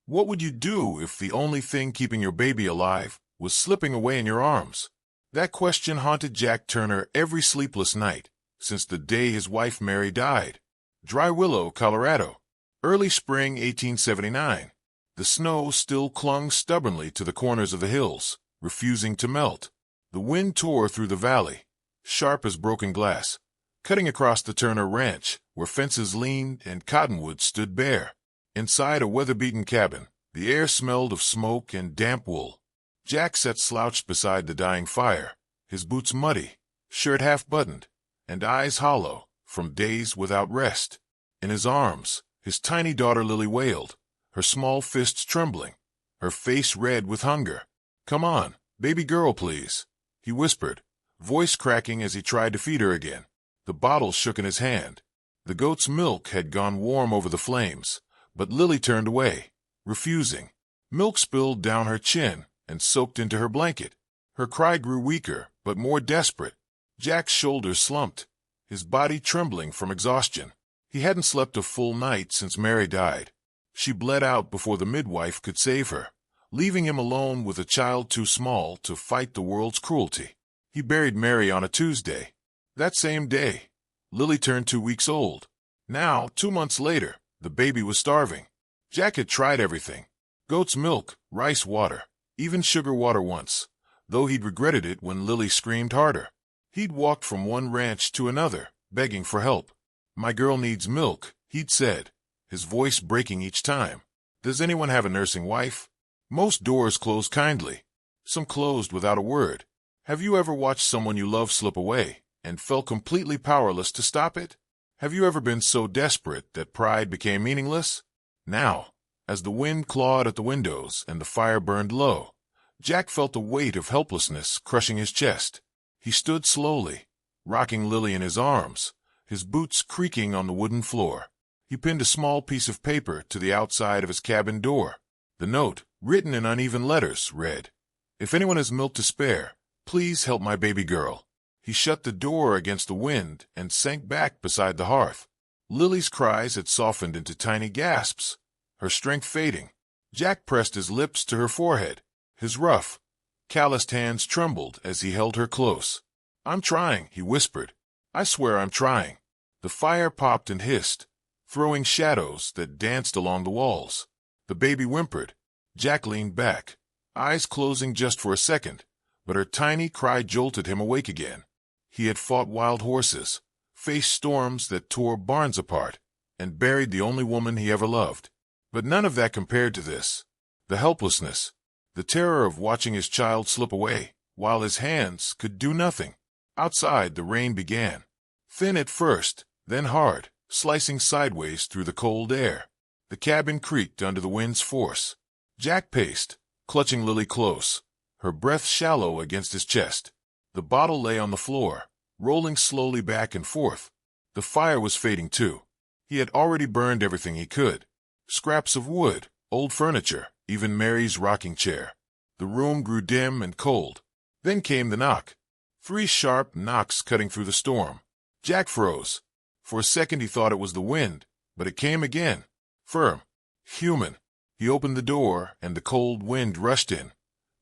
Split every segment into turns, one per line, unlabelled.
What would you do if the only thing keeping your baby alive was slipping away in your arms? That question haunted Jack Turner every sleepless night since the day his wife Mary died. Dry Willow, Colorado. Early spring 1879. The snow still clung stubbornly to the corners of the hills, refusing to melt. The wind tore through the valley, sharp as broken glass, cutting across the Turner Ranch, where fences leaned and cottonwoods stood bare. Inside a weather-beaten cabin, the air smelled of smoke and damp wool. Jack sat slouched beside the dying fire, his boots muddy, shirt half-buttoned, and eyes hollow from days without rest. In his arms, his tiny daughter Lily wailed, her small fists trembling, her face red with hunger. "Come on, baby girl, please," he whispered, voice cracking as he tried to feed her again. The bottle shook in his hand. The goat's milk had gone warm over the flames, but Lily turned away, refusing. Milk spilled down her chin and soaked into her blanket. Her cry grew weaker, but more desperate. Jack's shoulders slumped, his body trembling from exhaustion. He hadn't slept a full night since Mary died. She bled out before the midwife could save her, leaving him alone with a child too small to fight the world's cruelty. He buried Mary on a Tuesday. That same day, Lily turned 2 weeks old. Now, 2 months later, the baby was starving. Jack had tried everything: goat's milk, rice water, even sugar water once, though he'd regretted it when Lily screamed harder. He'd walked from one ranch to another, begging for help. "My girl needs milk," he'd said, his voice breaking each time. "Does anyone have a nursing wife?" Most doors closed kindly. Some closed without a word. Have you ever watched someone you love slip away and felt completely powerless to stop it? Have you ever been so desperate that pride became meaningless? Now, as the wind clawed at the windows and the fire burned low, Jack felt the weight of helplessness crushing his chest. He stood slowly, rocking Lily in his arms, his boots creaking on the wooden floor. He pinned a small piece of paper to the outside of his cabin door. The note, written in uneven letters, read, "If anyone has milk to spare, please help my baby girl." He shut the door against the wind and sank back beside the hearth. Lily's cries had softened into tiny gasps, her strength fading. Jack pressed his lips to her forehead. His rough, calloused hands trembled as he held her close. "I'm trying," he whispered. "I swear I'm trying." The fire popped and hissed, throwing shadows that danced along the walls. The baby whimpered. Jack leaned back, eyes closing just for a second, but her tiny cry jolted him awake again. He had fought wild horses, faced storms that tore barns apart, and buried the only woman he ever loved. But none of that compared to this. The helplessness, the terror of watching his child slip away, while his hands could do nothing. Outside, the rain began. Thin at first, then hard, slicing sideways through the cold air. The cabin creaked under the wind's force. Jack paced, clutching Lily close, her breath shallow against his chest. The bottle lay on the floor, rolling slowly back and forth. The fire was fading too. He had already burned everything he could. Scraps of wood, old furniture, even Mary's rocking chair. The room grew dim and cold. Then came the knock. 3 sharp knocks cutting through the storm. Jack froze. For a second he thought it was the wind, but it came again. Firm. Human. He opened the door, and the cold wind rushed in,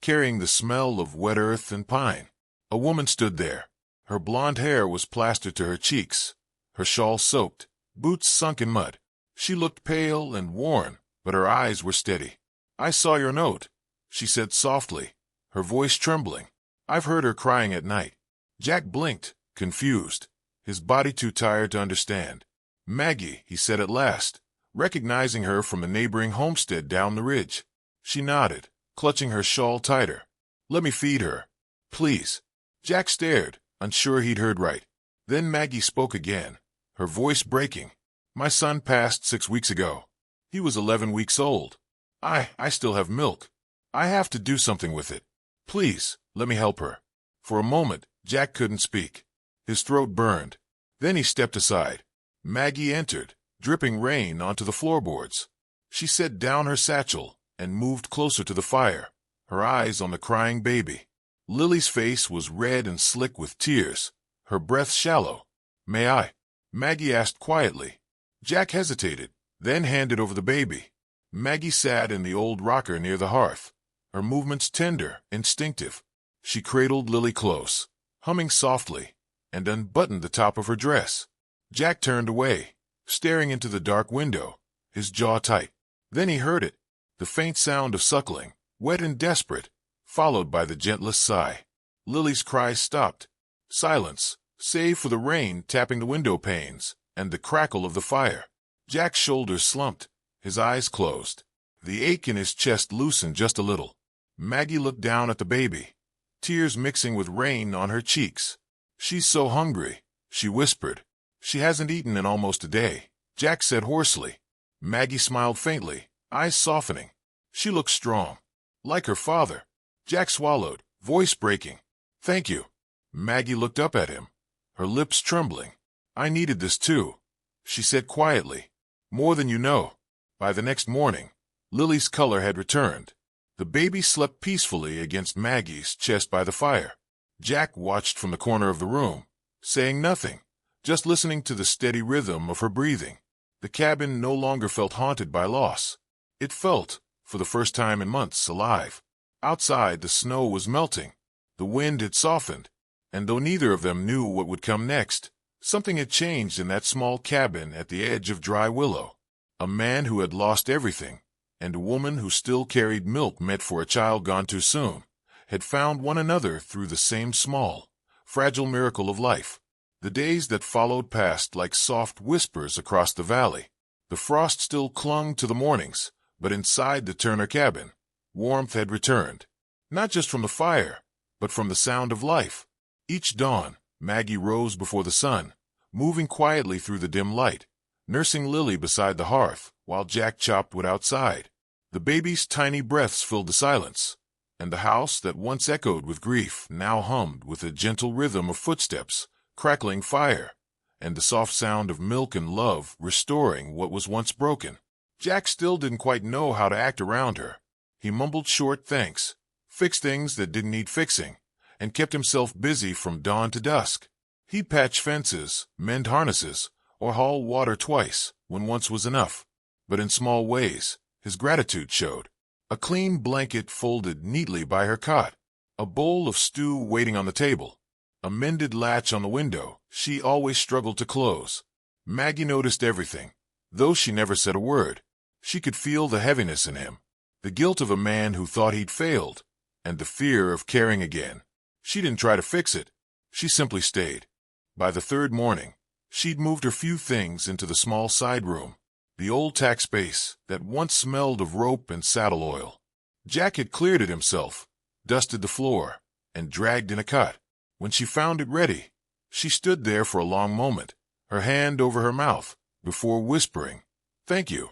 carrying the smell of wet earth and pine. A woman stood there. Her blonde hair was plastered to her cheeks, her shawl soaked, boots sunk in mud. She looked pale and worn, but her eyes were steady. "I saw your note," she said softly, her voice trembling. "I've heard her crying at night." Jack blinked, confused, his body too tired to understand. "Maggie," he said at last, recognizing her from the neighboring homestead down the ridge. She nodded, clutching her shawl tighter. "Let me feed her, please." Jack stared, unsure he'd heard right. Then Maggie spoke again, her voice breaking. "My son passed 6 weeks ago. He was 11 weeks old. I still have milk. I have to do something with it. Please, let me help her." For a moment, Jack couldn't speak. His throat burned. Then he stepped aside. Maggie entered, dripping rain onto the floorboards. She set down her satchel and moved closer to the fire, her eyes on the crying baby. Lily's face was red and slick with tears, her breath shallow. "May I?" Maggie asked quietly. Jack hesitated, then handed over the baby. Maggie sat in the old rocker near the hearth, her movements tender, instinctive. She cradled Lily close, humming softly, and unbuttoned the top of her dress. Jack turned away, staring into the dark window, his jaw tight. Then he heard it, the faint sound of suckling, wet and desperate, followed by the gentlest sigh. Lily's cries stopped. Silence, save for the rain tapping the window panes and the crackle of the fire. Jack's shoulders slumped, his eyes closed. The ache in his chest loosened just a little. Maggie looked down at the baby, tears mixing with rain on her cheeks. "She's so hungry," she whispered. "She hasn't eaten in almost a day," Jack said hoarsely. Maggie smiled faintly, eyes softening. She looked strong, like her father. Jack swallowed, voice breaking. "Thank you." Maggie looked up at him, her lips trembling. "I needed this too," she said quietly. "More than you know." By the next morning, Lily's color had returned. The baby slept peacefully against Maggie's chest by the fire. Jack watched from the corner of the room, saying nothing, just listening to the steady rhythm of her breathing. The cabin no longer felt haunted by loss. It felt, for the first time in months, alive. Outside, the snow was melting. The wind had softened, and though neither of them knew what would come next, something had changed in that small cabin at the edge of Dry Willow. A man who had lost everything, and a woman who still carried milk meant for a child gone too soon, had found one another through the same small, fragile miracle of life. The days that followed passed like soft whispers across the valley. The frost still clung to the mornings, but inside the Turner cabin, warmth had returned, not just from the fire, but from the sound of life. Each dawn, Maggie rose before the sun, moving quietly through the dim light, nursing Lily beside the hearth while Jack chopped wood outside. The baby's tiny breaths filled the silence, and the house that once echoed with grief now hummed with a gentle rhythm of footsteps, crackling fire, and the soft sound of milk and love restoring what was once broken. Jack still didn't quite know how to act around her. He mumbled short thanks, fixed things that didn't need fixing, and kept himself busy from dawn to dusk. He'd patch fences, mend harnesses, or haul water twice, when once was enough. But in small ways, his gratitude showed. A clean blanket folded neatly by her cot, a bowl of stew waiting on the table, a mended latch on the window she always struggled to close. Maggie noticed everything, though she never said a word. She could feel the heaviness in him, the guilt of a man who thought he'd failed, and the fear of caring again. She didn't try to fix it. She simply stayed. By the third morning, she'd moved her few things into the small side room, the old tack space that once smelled of rope and saddle oil. Jack had cleared it himself, dusted the floor, and dragged in a cot. When she found it ready, she stood there for a long moment, her hand over her mouth, before whispering, "Thank you,"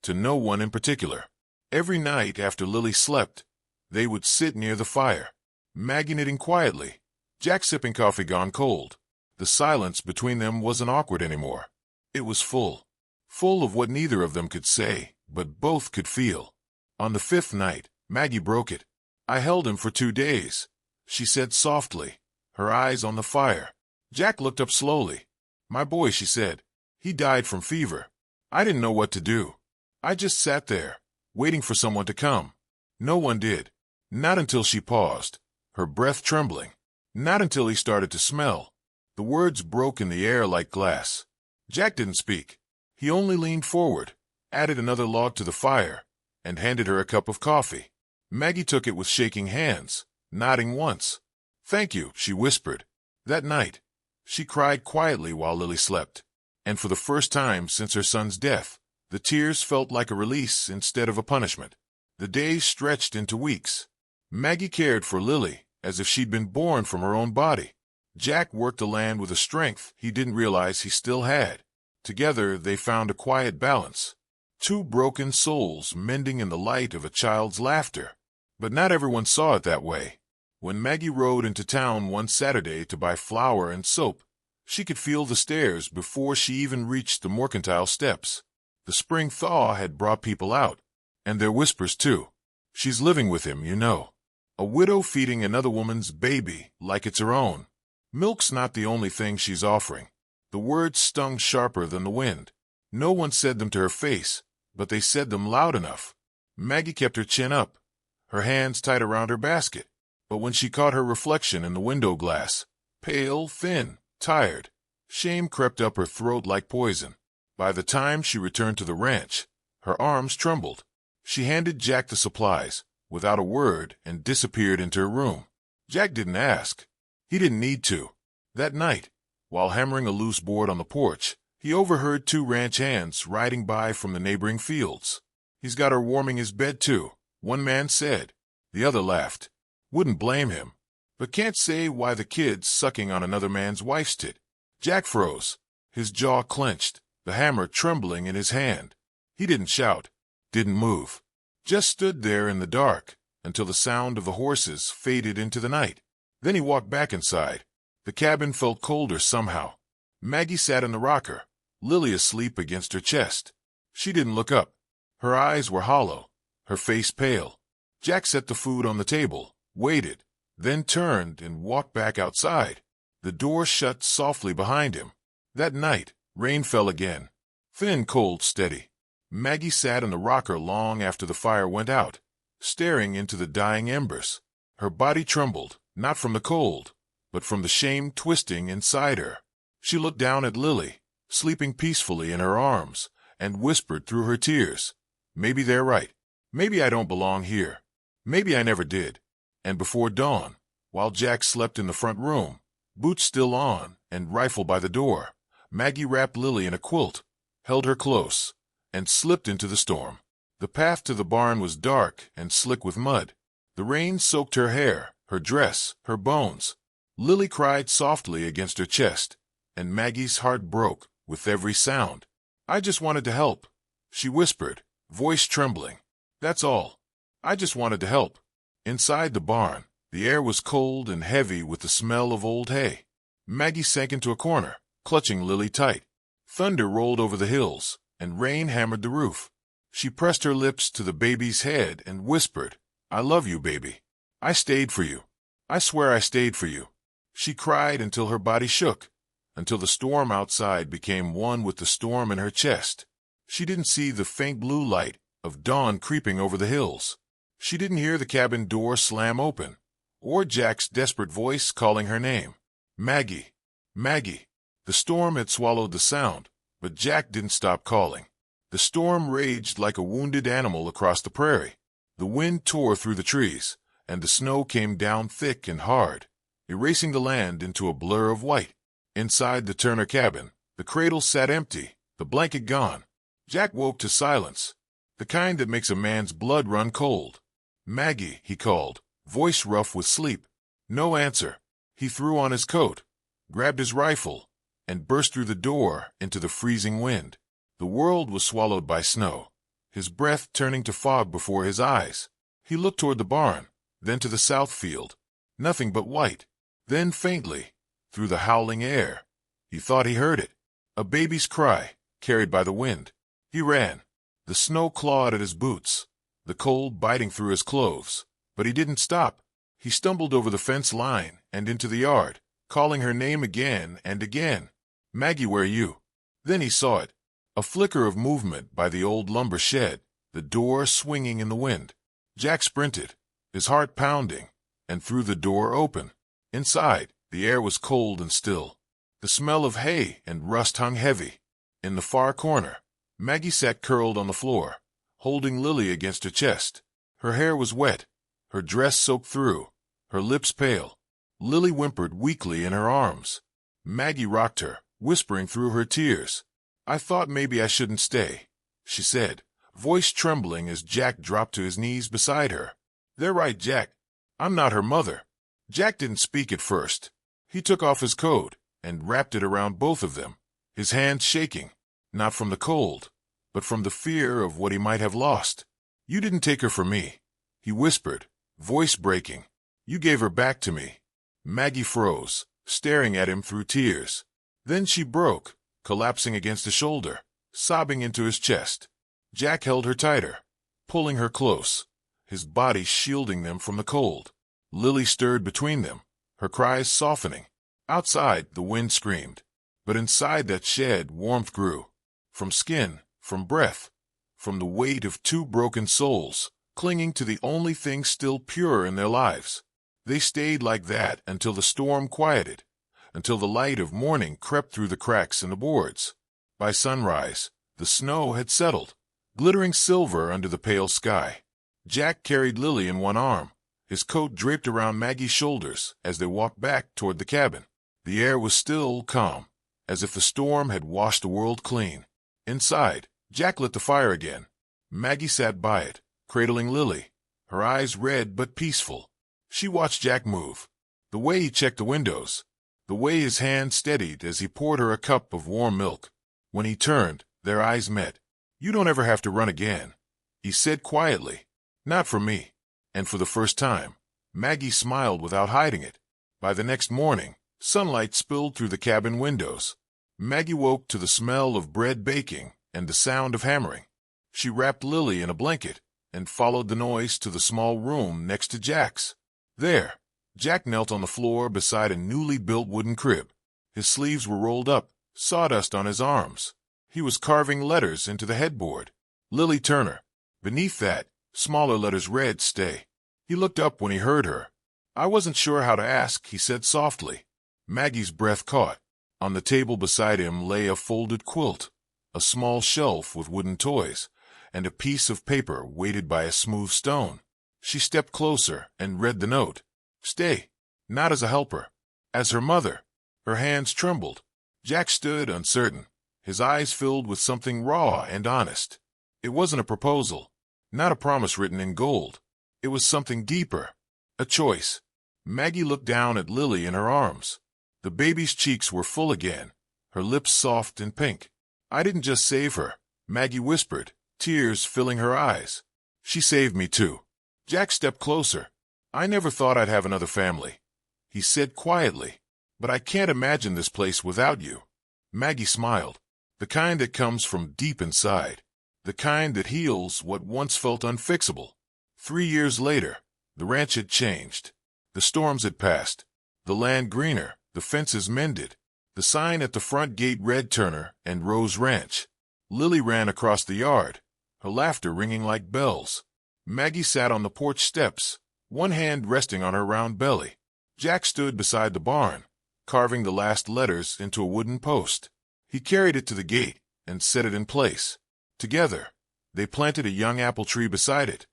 to no one in particular. Every night after Lily slept, they would sit near the fire, Maggie knitting quietly, Jack sipping coffee gone cold. The silence between them wasn't awkward anymore. It was full of what neither of them could say, but both could feel. On the fifth night, Maggie broke it. "I held him for 2 days," she said softly, her eyes on the fire. Jack looked up slowly. "My boy," she said. "He died from fever. I didn't know what to do. I just sat there, waiting for someone to come. No one did. Not until," she paused, her breath trembling. "Not until he started to smell." The words broke in the air like glass. Jack didn't speak. He only leaned forward, added another log to the fire, and handed her a cup of coffee. Maggie took it with shaking hands, nodding once. "Thank you," she whispered. That night, she cried quietly while Lily slept, and for the first time since her son's death, the tears felt like a release instead of a punishment. The days stretched into weeks. Maggie cared for Lily as if she'd been born from her own body. Jack worked the land with a strength he didn't realize he still had. Together, they found a quiet balance. Two broken souls mending in the light of a child's laughter. But not everyone saw it that way. When Maggie rode into town one Saturday to buy flour and soap, she could feel the stares before she even reached the mercantile steps. The spring thaw had brought people out, and their whispers too. "She's living with him, you know. A widow feeding another woman's baby like it's her own. Milk's not the only thing she's offering." The words stung sharper than the wind. No one said them to her face, but they said them loud enough. Maggie kept her chin up, her hands tight around her basket. But when she caught her reflection in the window glass, pale, thin, tired, shame crept up her throat like poison. By the time she returned to the ranch, her arms trembled. She handed Jack the supplies, without a word, and disappeared into her room. Jack didn't ask. He didn't need to. That night, while hammering a loose board on the porch, he overheard two ranch hands riding by from the neighboring fields. "He's got her warming his bed, too," one man said. The other laughed. Wouldn't blame him, but can't say why the kid's sucking on another man's wife's tit. Jack froze, his jaw clenched, the hammer trembling in his hand. He didn't shout, didn't move, just stood there in the dark until the sound of the horses faded into the night. Then he walked back inside. The cabin felt colder somehow. Maggie sat in the rocker, Lily asleep against her chest. She didn't look up. Her eyes were hollow, her face pale. Jack set the food on the table, waited, then turned and walked back outside. The door shut softly behind him. That night, rain fell again. Thin, cold, steady. Maggie sat in the rocker long after the fire went out, staring into the dying embers. Her body trembled, not from the cold, but from the shame twisting inside her. She looked down at Lily, sleeping peacefully in her arms, and whispered through her tears, "Maybe they're right. Maybe I don't belong here. Maybe I never did." And before dawn, while Jack slept in the front room, boots still on and rifle by the door, Maggie wrapped Lily in a quilt, held her close, and slipped into the storm. The path to the barn was dark and slick with mud. The rain soaked her hair, her dress, her bones. Lily cried softly against her chest, and Maggie's heart broke with every sound. "I just wanted to help," she whispered, voice trembling. "That's all. I just wanted to help." Inside the barn, the air was cold and heavy with the smell of old hay. Maggie sank into a corner, clutching Lily tight. Thunder rolled over the hills, and rain hammered the roof. She pressed her lips to the baby's head and whispered, "I love you, baby. I stayed for you. I swear I stayed for you." She cried until her body shook, until the storm outside became one with the storm in her chest. She didn't see the faint blue light of dawn creeping over the hills. She didn't hear the cabin door slam open, or Jack's desperate voice calling her name. "Maggie, Maggie." The storm had swallowed the sound, but Jack didn't stop calling. The storm raged like a wounded animal across the prairie. The wind tore through the trees, and the snow came down thick and hard, erasing the land into a blur of white. Inside the Turner cabin, the cradle sat empty, the blanket gone. Jack woke to silence, the kind that makes a man's blood run cold. "Maggie," he called, voice rough with sleep. No answer. He threw on his coat, grabbed his rifle, and burst through the door into the freezing wind. The world was swallowed by snow, his breath turning to fog before his eyes. He looked toward the barn, then to the south field. Nothing but white. Then faintly, through the howling air, he thought he heard it. A baby's cry, carried by the wind. He ran. The snow clawed at his boots, the cold biting through his clothes. But he didn't stop. He stumbled over the fence line and into the yard, calling her name again and again. "Maggie, where are you?" Then he saw it. A flicker of movement by the old lumber shed, the door swinging in the wind. Jack sprinted, his heart pounding, and threw the door open. Inside, the air was cold and still. The smell of hay and rust hung heavy. In the far corner, Maggie sat curled on the floor, holding Lily against her chest. Her hair was wet, her dress soaked through, her lips pale. Lily whimpered weakly in her arms. Maggie rocked her, whispering through her tears. "I thought maybe I shouldn't stay," she said, voice trembling as Jack dropped to his knees beside her. "They're right, Jack. I'm not her mother." Jack didn't speak at first. He took off his coat and wrapped it around both of them, his hands shaking, not from the cold, but from the fear of what he might have lost. "You didn't take her from me," he whispered, voice breaking. "You gave her back to me." Maggie froze, staring at him through tears. Then she broke, collapsing against his shoulder, sobbing into his chest. Jack held her tighter, pulling her close, his body shielding them from the cold. Lily stirred between them, her cries softening. Outside, the wind screamed, but inside that shed warmth grew, from skin, from breath, from the weight of two broken souls, clinging to the only thing still pure in their lives. They stayed like that until the storm quieted, until the light of morning crept through the cracks in the boards. By sunrise, the snow had settled, glittering silver under the pale sky. Jack carried Lily in one arm, his coat draped around Maggie's shoulders as they walked back toward the cabin. The air was still calm, as if the storm had washed the world clean. Inside, Jack lit the fire again. Maggie sat by it, cradling Lily, her eyes red but peaceful. She watched Jack move, the way he checked the windows, the way his hand steadied as he poured her a cup of warm milk. When he turned, their eyes met. "You don't ever have to run again," he said quietly. "Not for me." And for the first time, Maggie smiled without hiding it. By the next morning, sunlight spilled through the cabin windows. Maggie woke to the smell of bread baking and the sound of hammering. She wrapped Lily in a blanket and followed the noise to the small room next to Jack's. There, Jack knelt on the floor beside a newly built wooden crib. His sleeves were rolled up, sawdust on his arms. He was carving letters into the headboard. Lily Turner. Beneath that, smaller letters read, "Stay." He looked up when he heard her. "I wasn't sure how to ask," he said softly. Maggie's breath caught. On the table beside him lay a folded quilt, a small shelf with wooden toys, and a piece of paper weighted by a smooth stone. She stepped closer and read the note. "Stay." Not as a helper, as her mother. Her hands trembled. Jack stood uncertain, his eyes filled with something raw and honest. It wasn't a proposal, not a promise written in gold. It was something deeper, a choice. Maggie looked down at Lily in her arms. The baby's cheeks were full again, her lips soft and pink. "I didn't just save her," Maggie whispered, tears filling her eyes. "She saved me too." Jack stepped closer. "I never thought I'd have another family," he said quietly. "But I can't imagine this place without you." Maggie smiled, the kind that comes from deep inside, the kind that heals what once felt unfixable. 3 years later, the ranch had changed. The storms had passed, the land greener, the fences mended, the sign at the front gate read Turner and Rose Ranch. Lily ran across the yard, her laughter ringing like bells. Maggie sat on the porch steps, one hand resting on her round belly. Jack stood beside the barn, carving the last letters into a wooden post. He carried it to the gate and set it in place. Together, they planted a young apple tree beside it,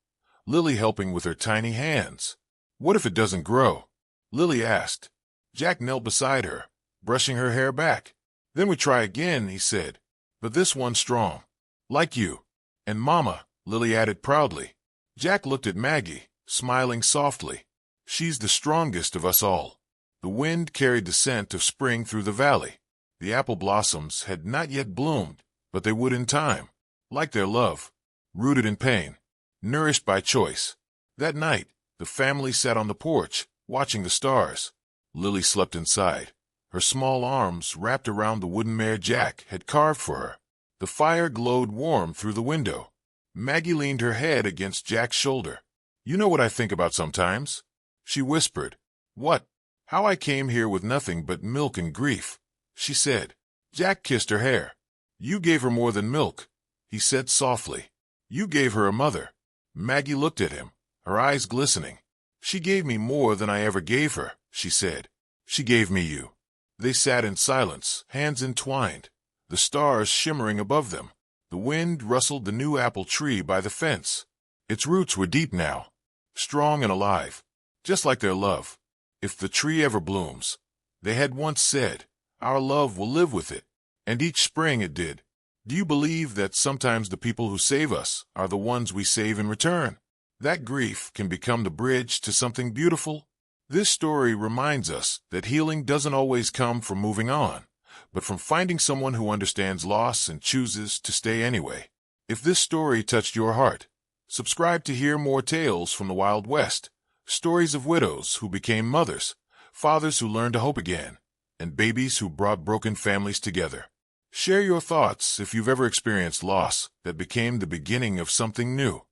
Lily helping with her tiny hands. "What if it doesn't grow?" Lily asked. Jack knelt beside her, brushing her hair back. "Then we try again," he said. "But this one's strong. Like you." "And Mama," Lily added proudly. Jack looked at Maggie, smiling softly. "She's the strongest of us all." The wind carried the scent of spring through the valley. The apple blossoms had not yet bloomed, but they would in time. Like their love, rooted in pain, nourished by choice. That night, the family sat on the porch, watching the stars. Lily slept inside, her small arms wrapped around the wooden mare Jack had carved for her. The fire glowed warm through the window. Maggie leaned her head against Jack's shoulder. "You know what I think about sometimes?" She whispered. "What?" "How I came here with nothing but milk and grief," she said. Jack kissed her hair. "You gave her more than milk," he said softly. "You gave her a mother." Maggie looked at him, her eyes glistening. "She gave me more than I ever gave her," she said. "She gave me you." They sat in silence, hands entwined, the stars shimmering above them. The wind rustled the new apple tree by the fence. Its roots were deep now, strong and alive, just like their love. "If the tree ever blooms," they had once said, "our love will live with it." And each spring it did. Do you believe that sometimes the people who save us are the ones we save in return? That grief can become the bridge to something beautiful? This story reminds us that healing doesn't always come from moving on, but from finding someone who understands loss and chooses to stay anyway. If this story touched your heart, subscribe to hear more tales from the Wild West, stories of widows who became mothers, fathers who learned to hope again, and babies who brought broken families together. Share your thoughts if you've ever experienced loss that became the beginning of something new.